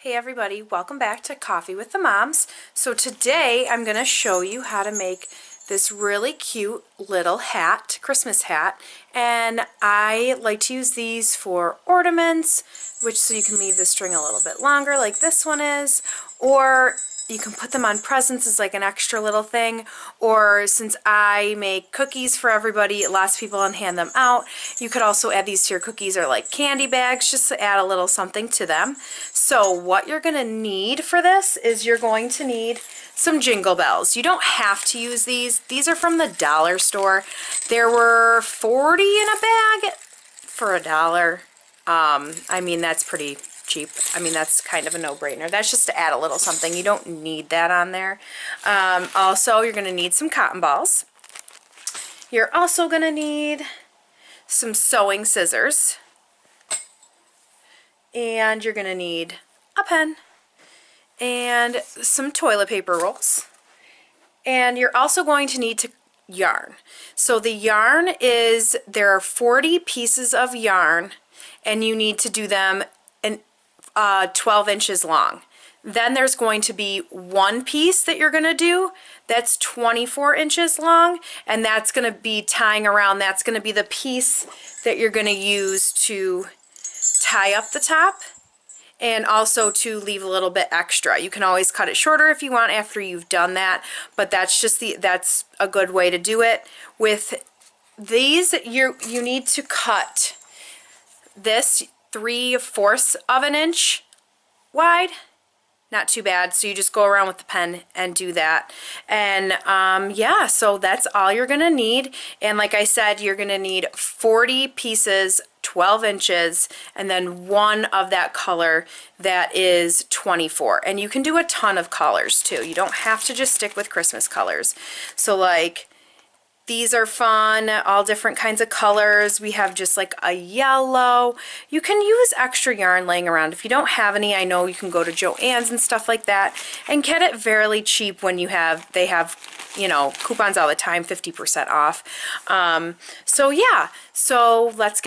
Hey everybody, welcome back to Coffee with the Moms. So today I'm going to show you how to make this really cute little hat, Christmas hat, and I like to use these for ornaments, which so you can leave the string a little bit longer like this one is, or you can put them on presents as like an extra little thing, or since I make cookies for everybody, lots of people, and hand them out, you could also add these to your cookies or like candy bags just to add a little something to them. So what you're going to need for this is you're going to need some jingle bells. You don't have to use these. These are from the dollar store. There were 40 in a bag for $1. I mean, that's pretty cheap. I mean, that's kind of a no-brainer. That's just to add a little something. You don't need that on there. Also, you're going to need some cotton balls. You're also going to need some sewing scissors. And you're going to need a pen and some toilet paper rolls. And you're also going to need yarn. So the yarn is, there are 40 pieces of yarn, and you need to do them 12 inches long. Then there's going to be one piece that you're going to do that's 24 inches long, and that's going to be tying around. That's going to be the piece that you're going to use to tie up the top and also to leave a little bit extra. You can always cut it shorter if you want after you've done that, but that's just that's a good way to do it. With these, you need to cut this 3/4 of an inch wide. Not too bad. So you just go around with the pen and do that. And yeah, so that's all you're gonna need. And like I said, you're gonna need 40 pieces, 12 inches, and then one of that color that is 24. And you can do a ton of colors too. You don't have to just stick with Christmas colors. So like, these are fun, all different kinds of colors. We have just like a yellow. You can use extra yarn laying around. If you don't have any, I know you can go to Joann's and stuff like that and get it fairly cheap when they have, you know, coupons all the time, 50% off. So yeah, so let's get